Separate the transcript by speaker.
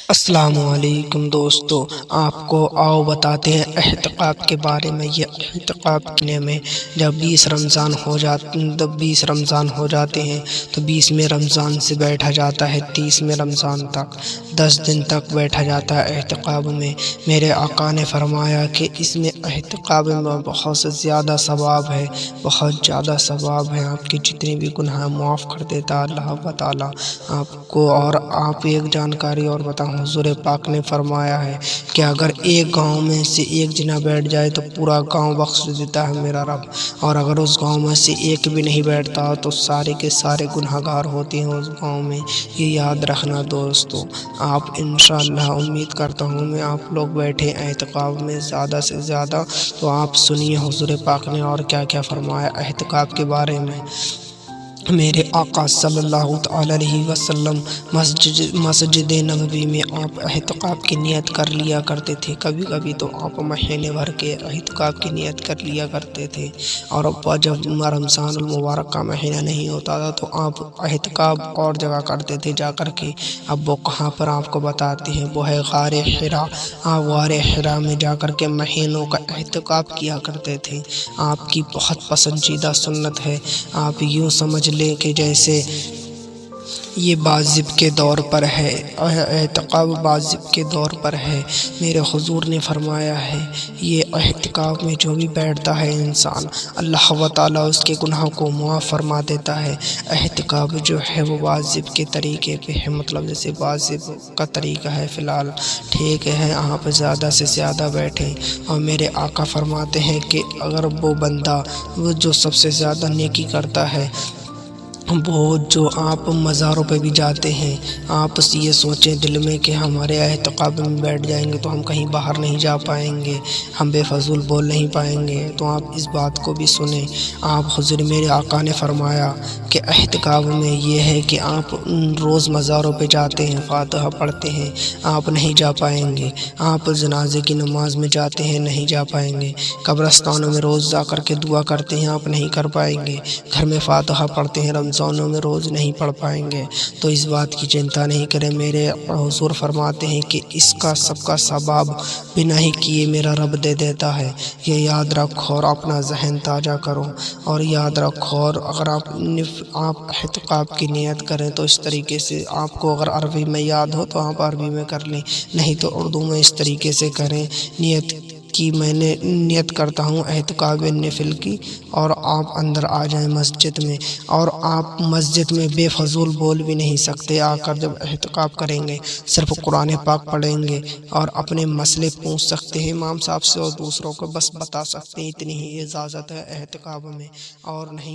Speaker 1: السلام علیکم دوستو، آپ کو آؤ بتاتے ہیں احتکاف کے بارے میں۔ یہ احتکاف کرنے میں جب 20 رمضان ہو جاتے ہیں تو 20ویں رمضان سے بیٹھا جاتا ہے 30ویں رمضان تک، 10 دن تک بیٹھا جاتا ہے احتکاف میں۔ میرے آقا نے فرمایا کہ اس میں احتکاف میں بہت سے زیادہ ثواب ہے، بہت زیادہ ثواب ہے۔ آپ کے جتنے بھی گناہ معاف کر دیتا اللہ تعالیٰ آپ کو۔ اور آپ ایک جانکاری اور بتاؤں، حضور پاک نے فرمایا ہے کہ اگر ایک گاؤں میں سے ایک جنا بیٹھ جائے تو پورا گاؤں بخش دیتا ہے میرا رب، اور اگر اس گاؤں میں سے ایک بھی نہیں بیٹھتا تو سارے کے سارے گنہگار ہوتے ہیں اس گاؤں میں۔ یہ یاد رکھنا دوستو۔ آپ انشاءاللہ امید کرتا ہوں میں آپ لوگ بیٹھے احتکاف میں زیادہ سے زیادہ، تو آپ سنیے حضور پاک نے اور کیا کیا فرمایا احتکاف کے بارے میں۔ میرے آقا صلی اللہ علیہ وسلم مسجد نبوی میں آپ احتکاف کی نیت کر لیا کرتے تھے۔ کبھی کبھی تو آپ مہینے بھر کے احتکاف کی نیت کر لیا کرتے تھے، اور جب رمضان المبارک کا مہینہ نہیں ہوتا تھا تو آپ احتکاف اور جگہ کرتے تھے جا کر کے۔ اب وہ کہاں پر آپ کو بتاتے ہیں، وہ ہے غار حرا۔ آپ غار حرا میں جا کر کے مہینوں کا احتکاف کیا کرتے تھے۔ آپ کی بہت پسندیدہ سنت ہے۔ آپ یوں سمجھ لیں کہ جیسے یہ واجب کے دور پر ہے، احتکاف واجب کے دور پر ہے۔ میرے حضور نے فرمایا ہے یہ احتکاف میں جو بھی بیٹھتا ہے انسان، اللہ تعالیٰ اس کے گناہوں کو معاف فرما دیتا ہے۔ احتکاف جو ہے وہ واجب کے طریقے پہ ہے، مطلب جیسے واجب کا طریقہ ہے فی الحال، ٹھیک ہے، آپ زیادہ سے زیادہ بیٹھیں۔ اور میرے آقا فرماتے ہیں کہ اگر وہ بندہ جو سب سے زیادہ نیکی کرتا ہے، وہ جو آپ مزاروں پہ بھی جاتے ہیں، آپ یہ سوچیں دل میں کہ ہمارے احتکاف میں بیٹھ جائیں گے تو ہم کہیں باہر نہیں جا پائیں گے، ہم بے فضول بول نہیں پائیں گے، تو آپ اس بات کو بھی سنیں۔ آپ حضور میرے آقا نے فرمایا کہ احتکاف میں یہ ہے کہ آپ روز مزاروں پہ جاتے ہیں، فاتحہ پڑھتے ہیں، آپ نہیں جا پائیں گے۔ آپ جنازے کی نماز میں جاتے ہیں، نہیں جا پائیں گے۔ قبرستانوں میں روز جا کر کے دعا کرتے ہیں، آپ نہیں کر پائیں گے۔ گھر میں فاتحہ پڑھتے ہیں، رمضانوں میں روز نہیں پڑھ پائیں گے، تو اس بات کی چنتا نہیں کریں۔ میرے حضور فرماتے ہیں کہ اس کا سب کا ثواب بنا ہی کیے میرا رب دے دیتا ہے۔ یہ یاد رکھو اور اپنا ذہن تازہ کرو، اور یاد رکھو، اور اگر آپ احتکاف کی نیت کریں تو اس طریقے سے، آپ کو اگر عربی میں یاد ہو تو آپ عربی میں کر لیں، نہیں تو اردو میں اس طریقے سے کریں نیت کی میں نے نیت کرتا ہوں احتکاف نفل کی، اور آپ اندر آ جائیں مسجد میں۔ اور آپ مسجد میں بے فضول بول بھی نہیں سکتے، آ کر جب احتکاف کریں گے صرف قرآن پاک پڑھیں گے اور اپنے مسئلے پوچھ سکتے ہیں امام صاحب سے، اور دوسروں کو بس بتا سکتے ہیں۔ اتنی ہی اجازت ہے احتکاف میں، اور نہیں۔